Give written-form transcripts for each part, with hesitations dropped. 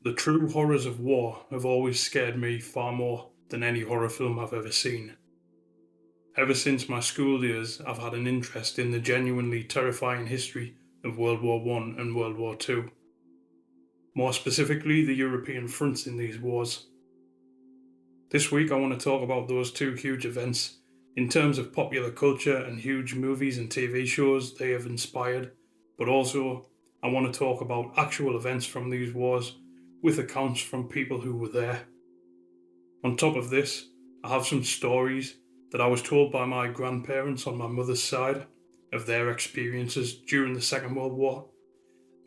The true horrors of war have always scared me far more than any horror film I've ever seen. Ever since my school years, I've had an interest in the genuinely terrifying history of World War One and World War Two. More specifically, the European fronts in these wars. This week, I want to talk about those two huge events in terms of popular culture and huge movies and TV shows they have inspired, but also I want to talk about actual events from these wars with accounts from people who were there. On top of this, I have some stories that I was told by my grandparents on my mother's side of their experiences during the Second World War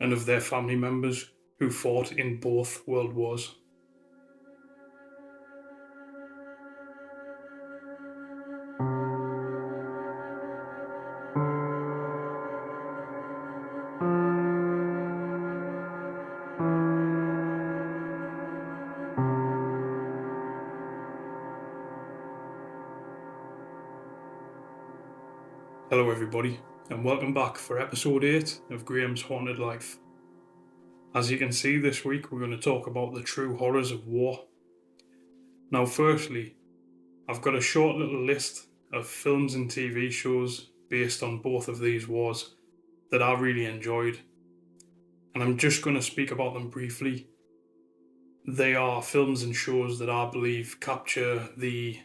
and of their family members who fought in both World Wars. Hello, everybody, and welcome back for episode 8 of Graham's Haunted Life. As you can see, this week we're going to talk about the true horrors of war. Now, firstly, I've got a short little list of films and TV shows based on both of these wars that I really enjoyed, and I'm just going to speak about them briefly. They are films and shows that I believe capture the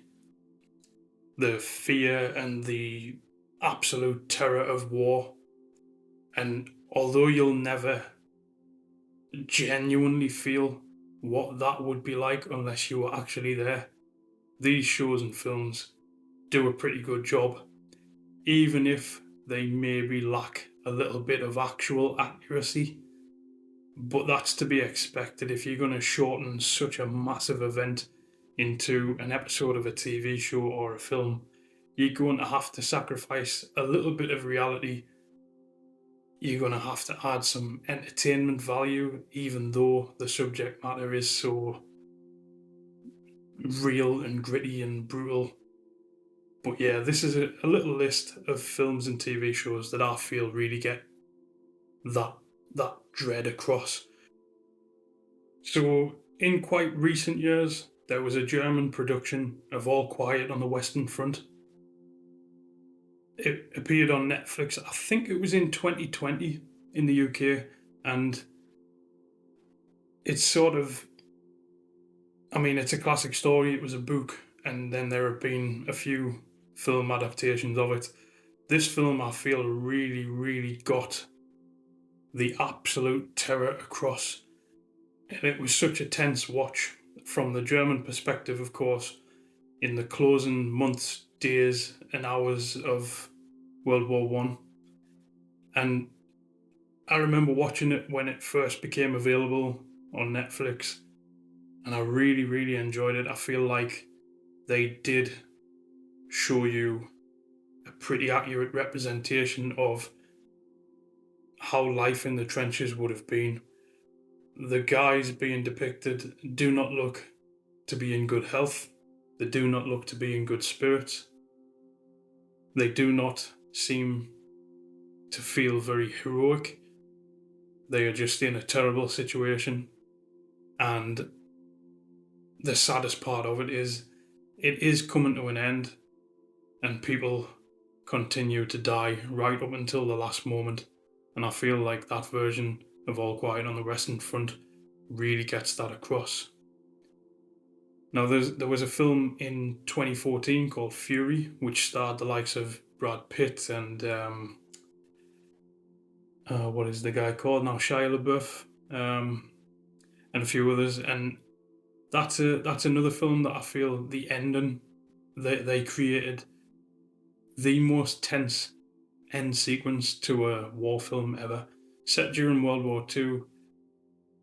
fear and the absolute terror of war. And although you'll never genuinely feel what that would be like unless you were actually there, these shows and films do a pretty good job, even if they maybe lack a little bit of actual accuracy. But that's to be expected if you're going to shorten such a massive event into an episode of a TV show or a film. You're going to have to sacrifice a little bit of reality. You're going to have to add some entertainment value, even though the subject matter is so real and gritty and brutal. But yeah, this is a little list of films and TV shows that I feel really get that dread across. So, in quite recent years, there was a German production of All Quiet on the Western Front. It appeared on Netflix, I think it was in 2020 in the UK, and it's sort of, it's a classic story. It was a book, and then there have been a few film adaptations of it. This film, I feel, really got the absolute terror across. And it was such a tense watch from the German perspective, of course, in the closing months, days, and hours of World War One. And I remember watching it when it first became available on Netflix, and I really enjoyed it. I feel like they did show you a pretty accurate representation of how life in the trenches would have been. The guys being depicted do not look to be in good health. They do not look to be in good spirits. They do not seem to feel very heroic. They are just in a terrible situation. And the saddest part of it is coming to an end, and people continue to die right up until the last moment. And I feel like that version of All Quiet on the Western Front really gets that across. Now, there was a film in 2014 called Fury, which starred the likes of Brad Pitt and what is the guy called now? Shia LaBeouf, and a few others. And that's another film that I feel the ending they created the most tense end sequence to a war film ever. Set during World War II,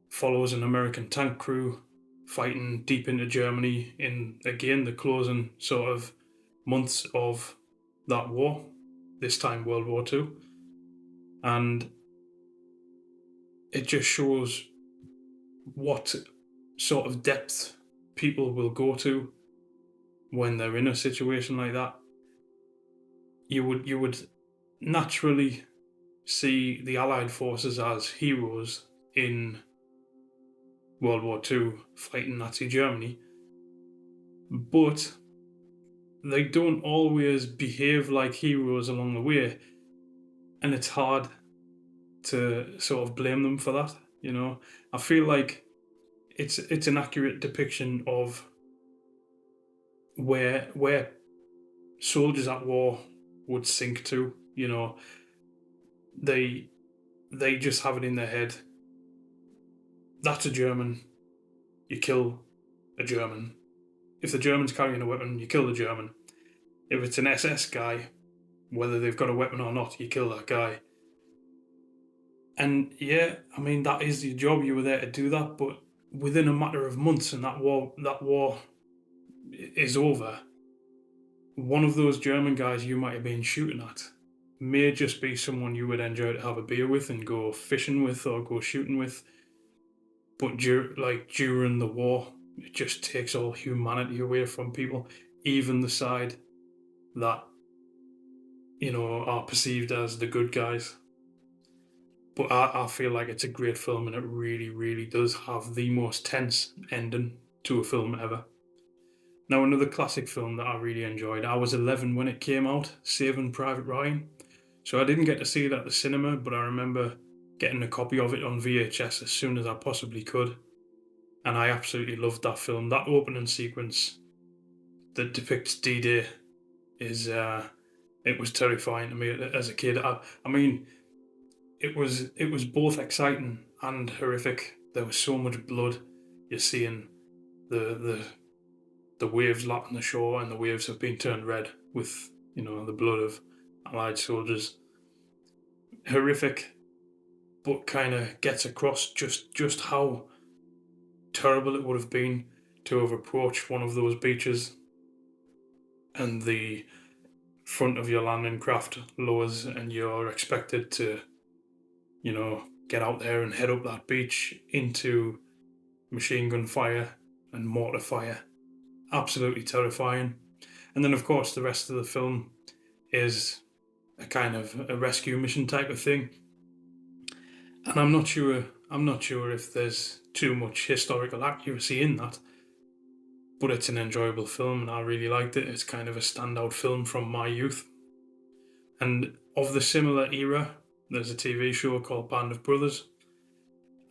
follows an American tank crew fighting deep into Germany in, again, the closing sort of months of that war, this time World War II. And it just shows what sort of depth people will go to when they're in a situation like that. You would naturally see the Allied forces as heroes in World War II fighting Nazi Germany, but they don't always behave like heroes along the way, and it's hard to sort of blame them for that. I feel like it's an accurate depiction of where soldiers at war would sink to. They they just have it in their head. That's a German. You kill a German. If the German's carrying a weapon, you kill the German. If it's an SS guy, whether they've got a weapon or not, you kill that guy. And yeah, I mean that is your job. You were there to do that, but within a matter of months, and that war is over. One of those German guys you might have been shooting at may just be someone you would enjoy to have a beer with and go fishing with or go shooting with. But during the war, it just takes all humanity away from people, even the side that are perceived as the good guys. But I feel like it's a great film, and it really, really does have the most tense ending to a film ever. Now, another classic film that I really enjoyed. I was 11 when it came out, Saving Private Ryan. So I didn't get to see it at the cinema, but I remember getting a copy of it on VHS as soon as I possibly could. And I absolutely loved that film. That opening sequence that depicts D-Day it was terrifying to me as a kid. I mean, it was both exciting and horrific. There was so much blood. You're seeing the waves lapping the shore, and the waves have been turned red with the blood of Allied soldiers. Horrific, but kind of gets across just how terrible it would have been to have approached one of those beaches, and the front of your landing craft lowers, and you're expected to get out there and head up that beach into machine gun fire and mortar fire. Absolutely terrifying. And then, of course, the rest of the film is a kind of a rescue mission type of thing. And I'm not sure if there's too much historical accuracy in that, but it's an enjoyable film, and I really liked it. It's kind of a standout film from my youth. And of the similar era, there's a TV show called Band of Brothers,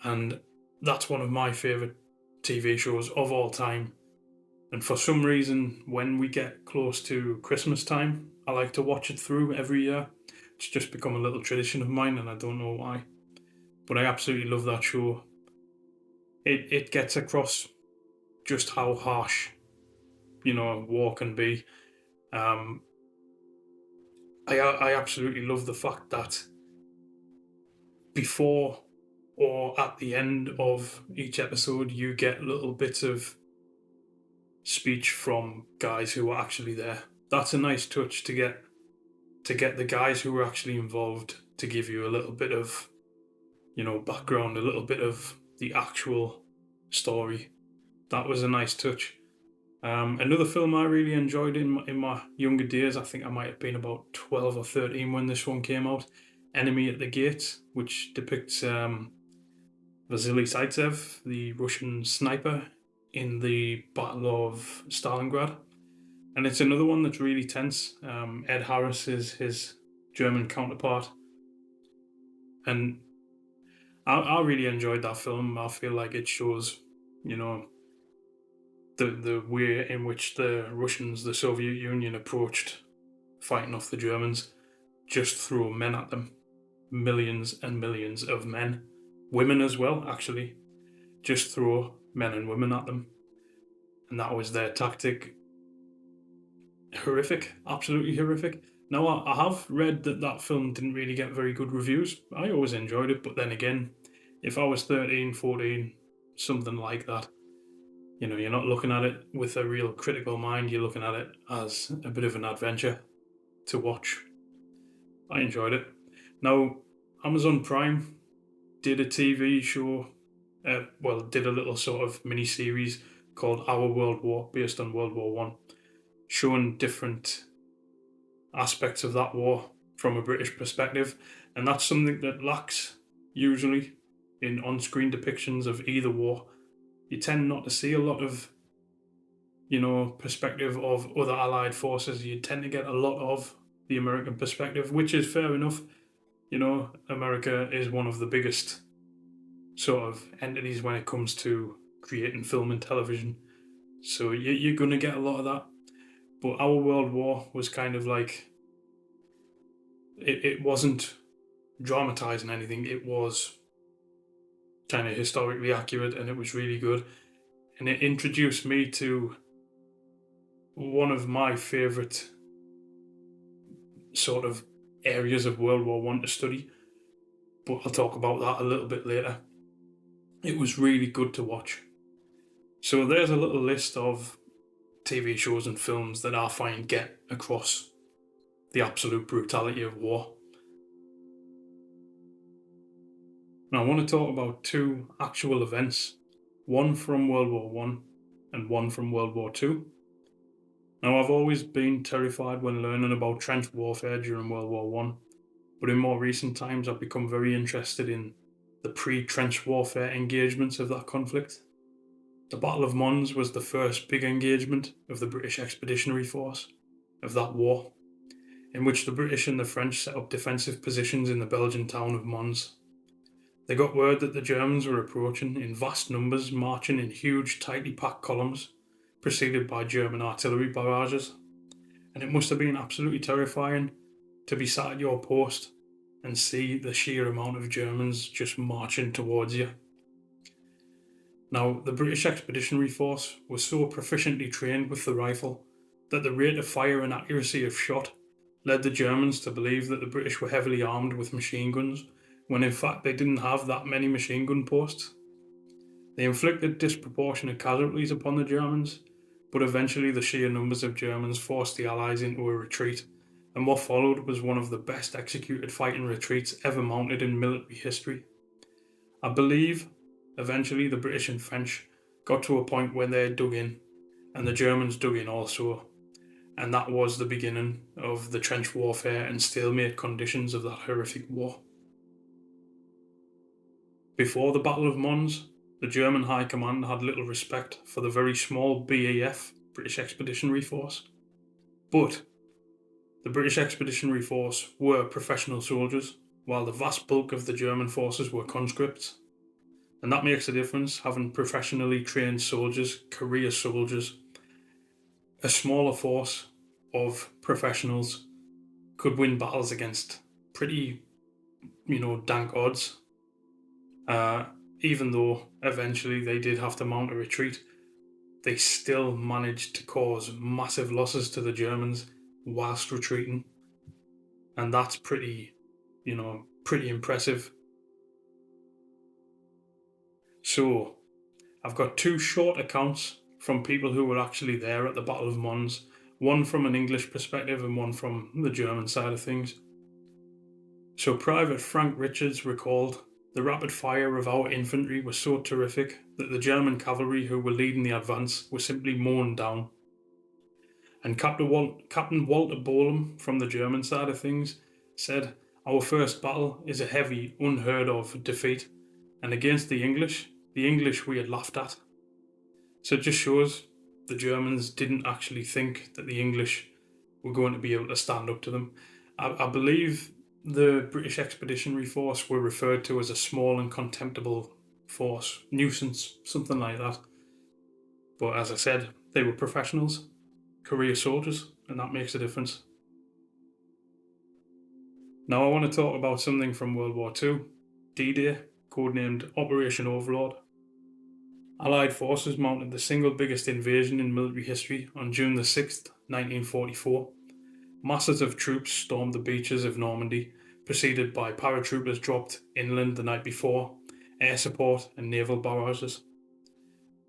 and that's one of my favourite TV shows of all time. And for some reason, when we get close to Christmas time, I like to watch it through every year. It's just become a little tradition of mine, and I don't know why. But I absolutely love that show. It gets across just how harsh, war can be. I absolutely love the fact that before or at the end of each episode, you get little bits of speech from guys who are actually there. That's a nice touch to get the guys who were actually involved to give you a little bit of background, a little bit of the actual story. That was a nice touch. Another film I really enjoyed in my younger days, I think I might have been about 12 or 13 when this one came out, Enemy at the Gates, which depicts Vasily Zaitsev, the Russian sniper in the Battle of Stalingrad. And it's another one that's really tense. Ed Harris is his German counterpart. And I really enjoyed that film. I feel like it shows, the way in which the Russians, the Soviet Union, approached fighting off the Germans. Just throw men at them. Millions and millions of men. Women as well, actually. Just throw men and women at them. And that was their tactic. Horrific. Absolutely horrific. Now, I have read that film didn't really get very good reviews. I always enjoyed it, but then again, if I was 13, 14, something like that, you're not looking at it with a real critical mind. You're looking at it as a bit of an adventure to watch. I enjoyed it. Now, Amazon Prime did a TV show, did a little sort of mini-series called Our World War, based on World War One, showing different aspects of that war from a British perspective. And that's something that lacks, usually, in on-screen depictions of either war. you tend not to see a lot of, perspective of other allied forces. You tend to get a lot of the American perspective, which is fair enough. America is one of the biggest sort of entities when it comes to creating film and television. So you're going to get a lot of that. But our World War was kind of like, it wasn't dramatizing anything. It was kind of historically accurate, and it was really good. And it introduced me to one of my favorite sort of areas of World War One to study. But I'll talk about that a little bit later. It was really good to watch. So there's a little list of TV shows and films that I find get across the absolute brutality of war. Now I want to talk about two actual events, one from World War One and one from World War Two. Now I've always been terrified when learning about trench warfare during World War One, but in more recent times I've become very interested in the pre-trench warfare engagements of that conflict. The Battle of Mons was the first big engagement of the British Expeditionary Force of that war, in which the British and the French set up defensive positions in the Belgian town of Mons. They got word that the Germans were approaching in vast numbers, marching in huge, tightly packed columns, preceded by German artillery barrages, and it must have been absolutely terrifying to be sat at your post and see the sheer amount of Germans just marching towards you. Now, the British Expeditionary Force was so proficiently trained with the rifle that the rate of fire and accuracy of shot led the Germans to believe that the British were heavily armed with machine guns, when in fact they didn't have that many machine gun posts. They inflicted disproportionate casualties upon the Germans, but eventually the sheer numbers of Germans forced the Allies into a retreat, and what followed was one of the best executed fighting retreats ever mounted in military history. I believe eventually the British and French got to a point where they dug in, and the Germans dug in also, and that was the beginning of the trench warfare and stalemate conditions of that horrific war. Before the Battle of Mons, the German High Command had little respect for the very small BEF, British Expeditionary Force. But the British Expeditionary Force were professional soldiers, while the vast bulk of the German forces were conscripts. And that makes a difference, having professionally trained soldiers, career soldiers. A smaller force of professionals could win battles against pretty, dank odds. Even though eventually they did have to mount a retreat, they still managed to cause massive losses to the Germans whilst retreating. And that's pretty impressive. So, I've got two short accounts from people who were actually there at the Battle of Mons, one from an English perspective and one from the German side of things. So Private Frank Richards recalled, "The rapid fire of our infantry was so terrific that the German cavalry who were leading the advance were simply mown down." And Captain Walter Bolam from the German side of things said, "Our first battle is a heavy, unheard of defeat, and against the English we had laughed at." So it just shows the Germans didn't actually think that the English were going to be able to stand up to them. I believe the British Expeditionary Force were referred to as a small and contemptible force, nuisance, something like that. But as I said, they were professionals, career soldiers, and that makes a difference. Now I want to talk about something from World War II, D-Day, codenamed Operation Overlord. Allied forces mounted the single biggest invasion in military history on June the 6th, 1944. Masses of troops stormed the beaches of Normandy, preceded by paratroopers dropped inland the night before, air support and naval barrages.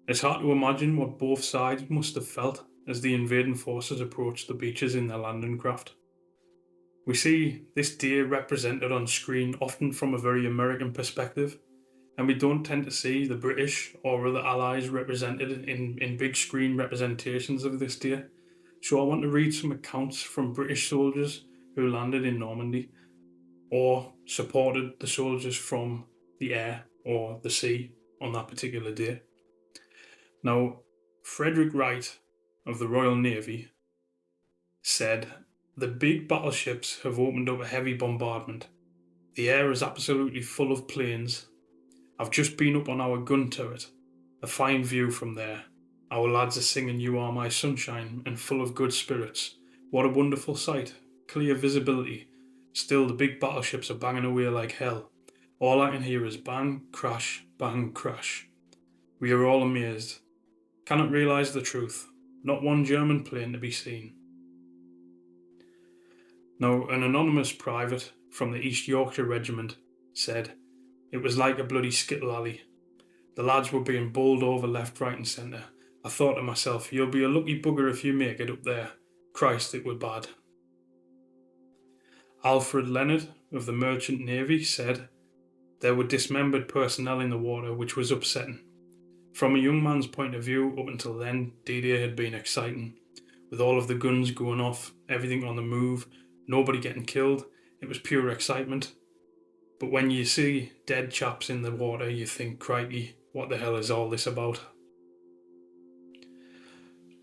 It's hard to imagine what both sides must have felt as the invading forces approached the beaches in their landing craft. We see this day represented on screen often from a very American perspective, and we don't tend to see the British or other allies represented in big screen representations of this day. So I want to read some accounts from British soldiers who landed in Normandy or supported the soldiers from the air or the sea on that particular day. Now, Frederick Wright of the Royal Navy said, "The big battleships have opened up a heavy bombardment. The air is absolutely full of planes. I've just been up on our gun turret. A fine view from there. Our lads are singing 'You Are My Sunshine' and full of good spirits. What a wonderful sight. Clear visibility. Still, the big battleships are banging away like hell. All I can hear is bang, crash, bang, crash. We are all amazed. Cannot realise the truth. Not one German plane to be seen." Now, an anonymous private from the East Yorkshire Regiment said, "It was like a bloody skittle alley. The lads were being bowled over left, right, and centre. I thought to myself, you'll be a lucky bugger if you make it up there. Christ, it were bad." Alfred Leonard of the Merchant Navy said, "There were dismembered personnel in the water, which was upsetting. From a young man's point of view, up until then, D-Day had been exciting. With all of the guns going off, everything on the move, nobody getting killed, it was pure excitement. But when you see dead chaps in the water, you think, crikey, what the hell is all this about?"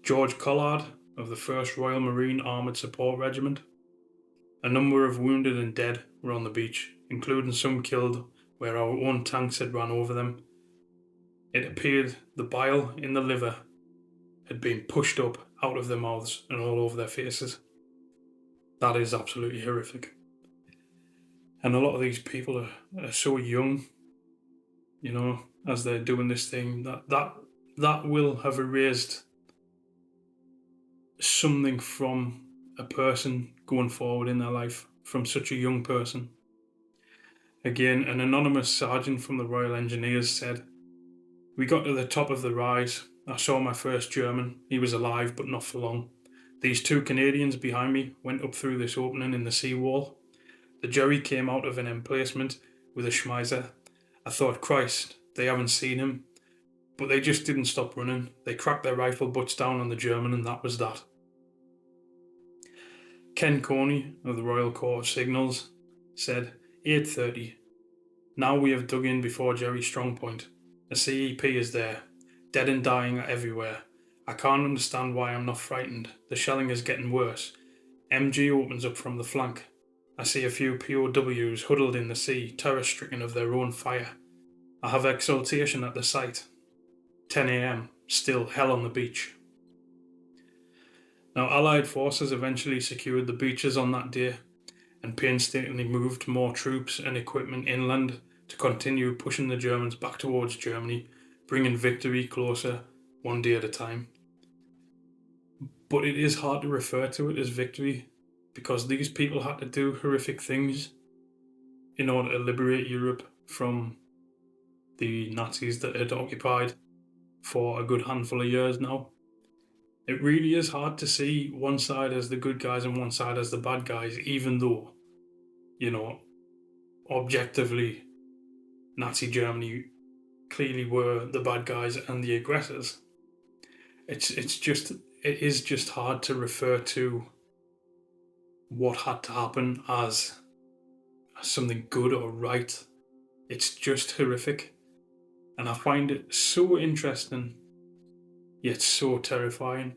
George Collard of the 1st Royal Marine Armoured Support Regiment. "A number of wounded and dead were on the beach, including some killed where our own tanks had run over them. It appeared the bile in the liver had been pushed up out of their mouths and all over their faces." That is absolutely horrific. And a lot of these people are so young, as they're doing this thing, that will have erased something from a person going forward in their life from such a young person. Again, an anonymous sergeant from the Royal Engineers said, "We got to the top of the rise. I saw my first German. He was alive, but not for long. These 2 Canadians behind me went up through this opening in the seawall. The Jerry came out of an emplacement with a Schmeiser. I thought, Christ, they haven't seen him. But they just didn't stop running. They cracked their rifle butts down on the German, and that was that." Ken Coney of the Royal Corps of Signals said, 8:30. "Now we have dug in before Jerry Strong Point. A CEP is there. Dead and dying are everywhere. I can't understand why I'm not frightened. The shelling is getting worse. MG opens up from the flank. I see a few POWs huddled in the sea, terror-stricken of their own fire. I have exultation at the sight. 10 a.m, still hell on the beach." Now, Allied forces eventually secured the beaches on that day and painstakingly moved more troops and equipment inland to continue pushing the Germans back towards Germany, bringing victory closer one day at a time. But it is hard to refer to it as victory because these people had to do horrific things in order to liberate Europe from the Nazis that had occupied for a good handful of years now. It really is hard to see one side as the good guys and one side as the bad guys, even though, objectively, Nazi Germany clearly were the bad guys and the aggressors. It is just hard to refer to what had to happen as something good or right. It's just horrific. And I find it so interesting, yet so terrifying.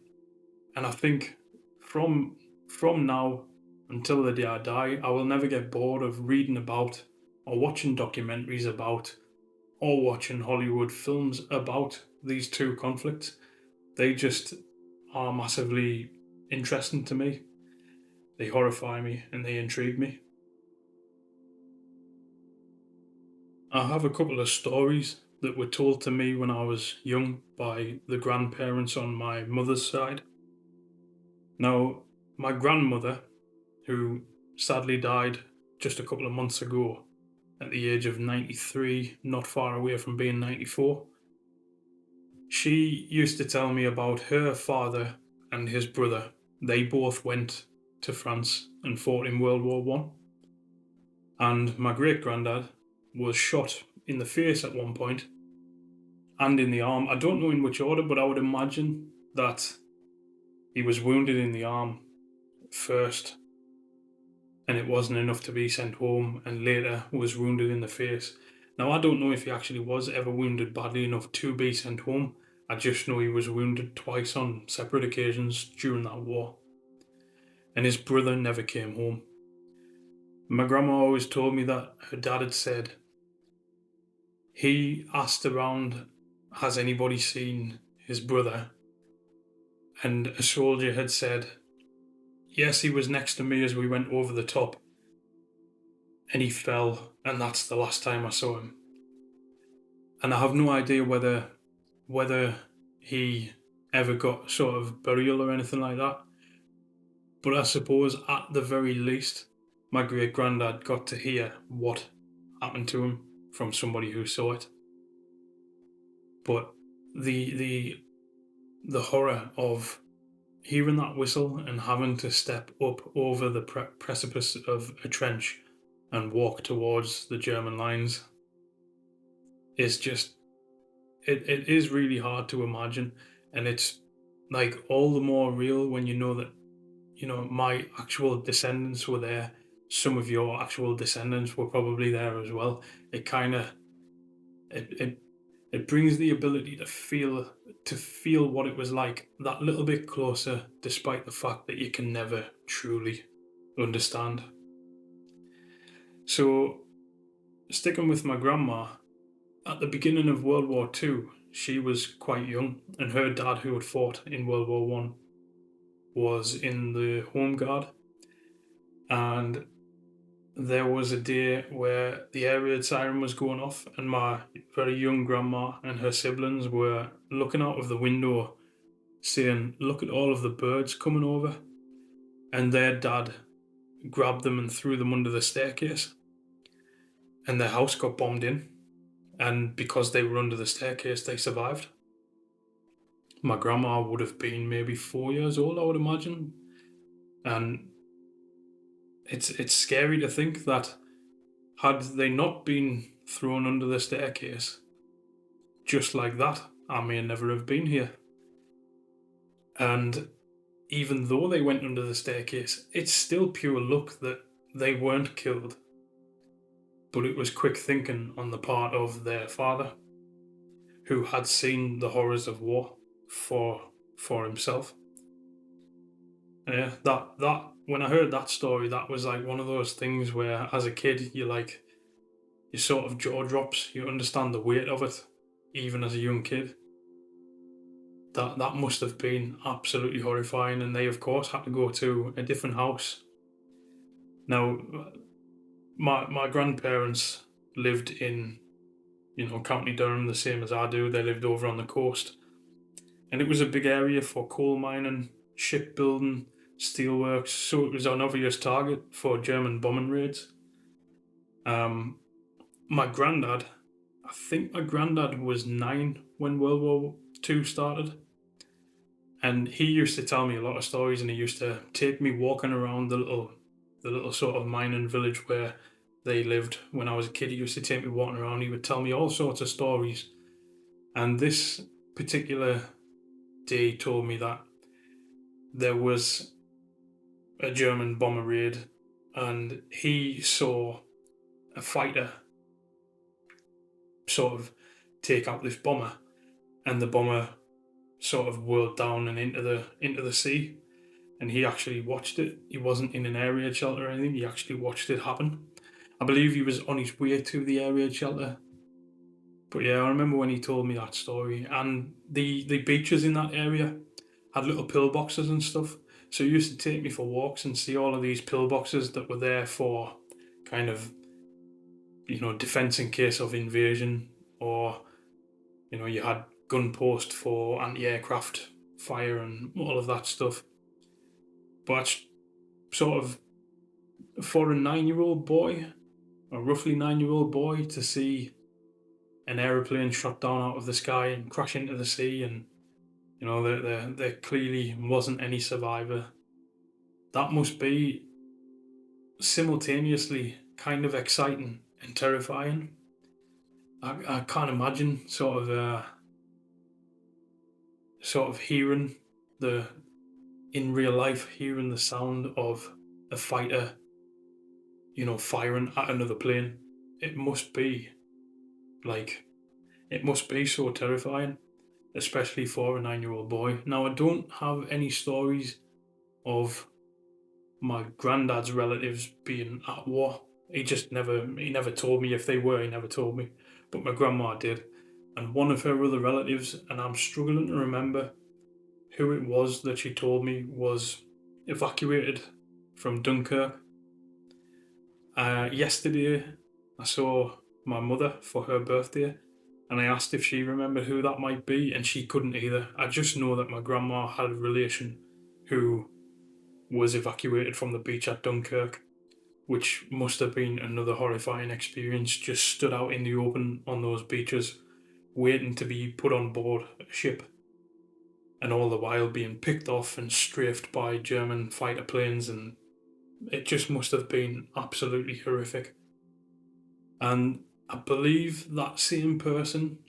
And I think from now until the day I die, I will never get bored of reading about or watching documentaries about or watching Hollywood films about these 2 conflicts. They just are massively interesting to me. They horrify me and they intrigue me. I have a couple of stories that were told to me when I was young by the grandparents on my mother's side. Now, my grandmother, who sadly died just a couple of months ago at the age of 93, not far away from being 94, she used to tell me about her father and his brother. They both went to France and fought in World War One. And my great-granddad was shot in the face at one point and in the arm. I don't know in which order, but I would imagine that he was wounded in the arm first and it wasn't enough to be sent home, and later was wounded in the face. Now, I don't know if he actually was ever wounded badly enough to be sent home. I just know he was wounded twice on separate occasions during that war, and his brother never came home. My grandma always told me that her dad had said he asked around, has anybody seen his brother? And a soldier had said, yes, he was next to me as we went over the top, and he fell, and that's the last time I saw him. And I have no idea whether he ever got sort of burial or anything like that. But I suppose at the very least, my great granddad got to hear what happened to him from somebody who saw it. But the horror of hearing that whistle and having to step up over the precipice of a trench and walk towards the German lines is just it is really hard to imagine, and it's like all the more real when you know that my actual descendants were there. Some of your actual descendants were probably there as well. It kind of it it brings the ability to feel what it was like that little bit closer, despite the fact that you can never truly understand. So, sticking with my grandma, at the beginning of World War II, she was quite young, and her dad, who had fought in World War One, was in the Home Guard, and there was a day where the air raid siren was going off, and my very young grandma and her siblings were looking out of the window saying, look at all of the birds coming over. And their dad grabbed them and threw them under the staircase, and their house got bombed in. And because they were under the staircase, they survived. My grandma would have been maybe 4 years old, I would imagine. And it's scary to think that had they not been thrown under the staircase, just like that, I may never have been here. And even though they went under the staircase, it's still pure luck that they weren't killed. But it was quick thinking on the part of their father, who had seen the horrors of war for himself. Yeah, that when I heard that story, that was like one of those things where, as a kid, you sort of jaw drops. You understand the weight of it, even as a young kid. That must have been absolutely horrifying, and they of course had to go to a different house. Now, my grandparents lived in County Durham, the same as I do. They lived over on the coast, and it was a big area for coal mining, shipbuilding, steelworks, so it was an obvious target for German bombing raids. My granddad, I think my granddad was 9 when World War II started, and he used to tell me a lot of stories, and he used to take me walking around the little sort of mining village where they lived when I was a kid. He used to take me walking around. He would tell me all sorts of stories, and this particular day told me that there was a German bomber raid, and he saw a fighter sort of take out this bomber, and the bomber sort of whirled down and into the sea, and he actually watched it. He wasn't in an air raid shelter or anything. He actually watched it happen. I believe he was on his way to the air raid shelter. But yeah, I remember when he told me that story, and the beaches in that area had little pillboxes and stuff. So he used to take me for walks and see all of these pillboxes that were there for kind of, defense in case of invasion, or, you had gun post for anti-aircraft fire and all of that stuff. But sort of for a 9-year-old boy, a roughly 9-year-old boy, to see an aeroplane shot down out of the sky and crash into the sea, and there clearly wasn't any survivor. That must be simultaneously kind of exciting and terrifying. I can't imagine sort of hearing in real life, hearing the sound of a fighter, firing at another plane. It must be so terrifying. especially for a 9-year-old boy. Now, I don't have any stories of my granddad's relatives being at war. He never told me if they were, he never told me. But my grandma did. And one of her other relatives, and I'm struggling to remember who it was that she told me was evacuated from Dunkirk. Yesterday, I saw my mother for her birthday, and I asked if she remembered who that might be, and she couldn't either. I just know that my grandma had a relation who was evacuated from the beach at Dunkirk, which must have been another horrifying experience, just stood out in the open on those beaches, waiting to be put on board a ship, and all the while being picked off and strafed by German fighter planes, and it just must have been absolutely horrific. And I believe that same person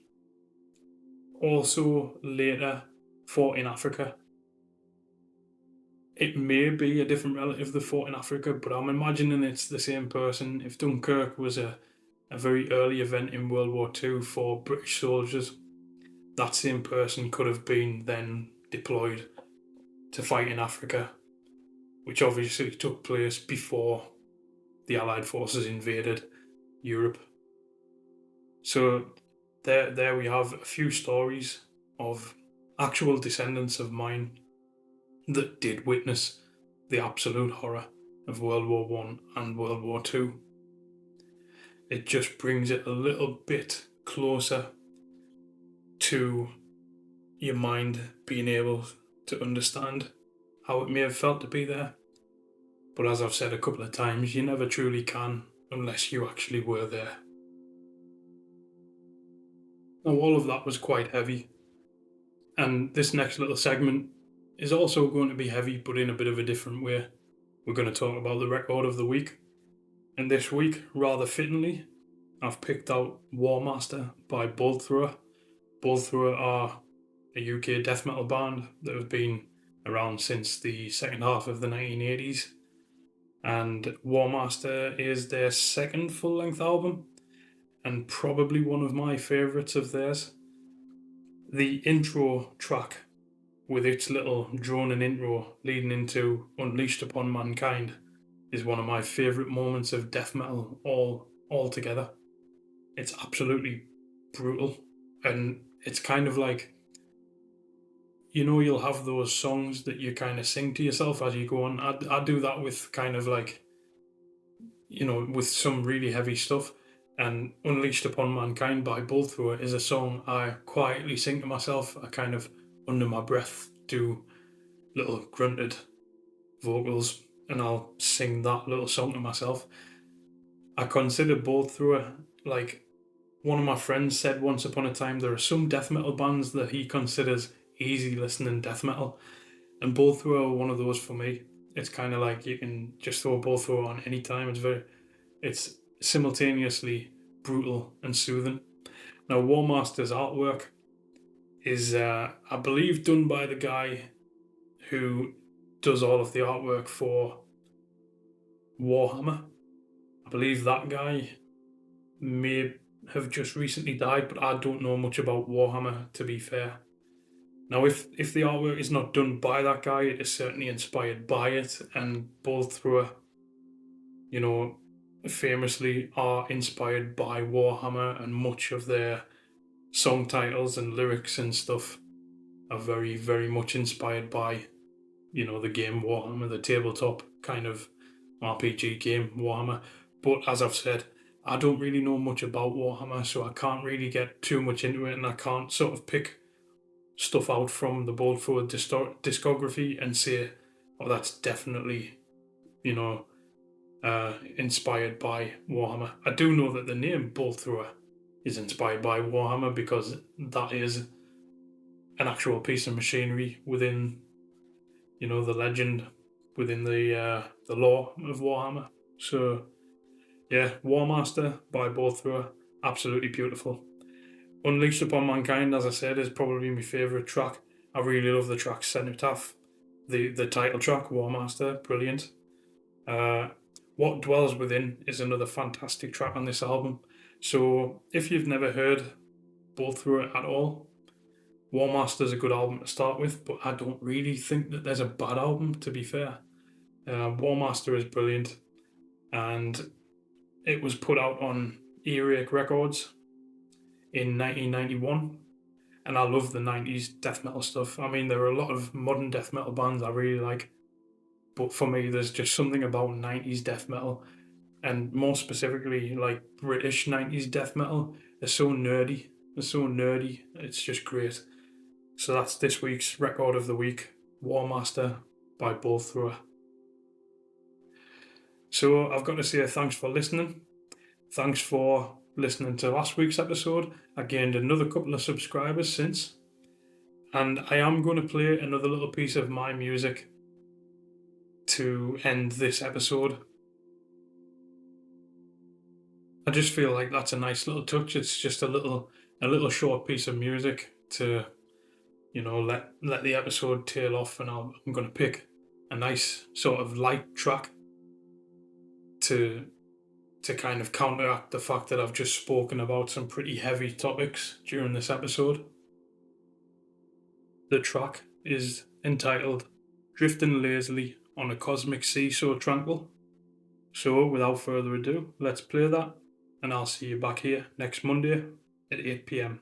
also later fought in Africa. It may be a different relative that fought in Africa, but I'm imagining it's the same person. If Dunkirk was a very early event in World War II for British soldiers, that same person could have been then deployed to fight in Africa, which obviously took place before the Allied forces invaded Europe. So there we have a few stories of actual descendants of mine that did witness the absolute horror of World War One and World War Two. It just brings it a little bit closer to your mind being able to understand how it may have felt to be there. But as I've said a couple of times, you never truly can unless you actually were there. Now, all of that was quite heavy, and this next little segment is also going to be heavy, but in a bit of a different way. We're going to talk about the record of the week, and this week, rather fittingly, I've picked out Warmaster by Bolt Thrower. Bolt Thrower are a UK death metal band that have been around since the second half of the 1980s, and Warmaster is their second full-length album, and probably one of my favourites of theirs. The intro track, with its little droning intro leading into Unleashed Upon Mankind, is one of my favourite moments of death metal all together. It's absolutely brutal, and it's kind of like, you'll have those songs that you kind of sing to yourself as you go on. I do that with kind of like, with some really heavy stuff. And Unleashed Upon Mankind by Bolt Thrower is a song I quietly sing to myself. I kind of, under my breath, do little grunted vocals, and I'll sing that little song to myself. I consider Bolt Thrower like, one of my friends said once upon a time, there are some death metal bands that he considers easy listening death metal, and Bolt Thrower are one of those for me. It's kind of like you can just throw Bolt Thrower on any time. It's simultaneously brutal and soothing. Now, Warmaster's artwork is, I believe, done by the guy who does all of the artwork for Warhammer. I believe that guy may have just recently died, but I don't know much about Warhammer, to be fair. Now, if the artwork is not done by that guy, it is certainly inspired by it, and Bolt Thrower, famously are inspired by Warhammer, and much of their song titles and lyrics and stuff are very, very much inspired by, the game Warhammer, the tabletop kind of RPG game Warhammer. But as I've said, I don't really know much about Warhammer, so I can't really get too much into it, and I can't sort of pick stuff out from the Bolt Thrower discography and say, oh, that's definitely, inspired by Warhammer. I do know that the name Bolt Thrower is inspired by Warhammer, because that is an actual piece of machinery within, the legend, within the lore of Warhammer. So, yeah, Warmaster by Bolt Thrower, absolutely beautiful. Unleashed Upon Mankind, as I said, is probably my favourite track. I really love the track Cenotaph, the title track, Warmaster, brilliant. What Dwells Within is another fantastic track on this album. So if you've never heard Bolt Thrower at all, War Master's a good album to start with, but I don't really think that there's a bad album, to be fair. War Master is brilliant, and it was put out on Earache Records in 1991, and I love the 90s death metal stuff. I mean, there are a lot of modern death metal bands I really like, but for me, there's just something about 90s death metal, and more specifically, like British 90s death metal. They're so nerdy. They're so nerdy. It's just great. So that's this week's record of the week, War Master by Bull Thrower. So I've got to say thanks for listening. Thanks for listening to last week's episode. I gained another couple of subscribers since. And I am going to play another little piece of my music to end this episode. I just feel like that's a nice little touch. It's just a little short piece of music to, let the episode tail off, and I'm going to pick a nice sort of light track to kind of counteract the fact that I've just spoken about some pretty heavy topics during this episode. The track is entitled Drifting Lazily on a Cosmic Sea So Tranquil. So without further ado, let's play that, and I'll see you back here next Monday at 8 PM.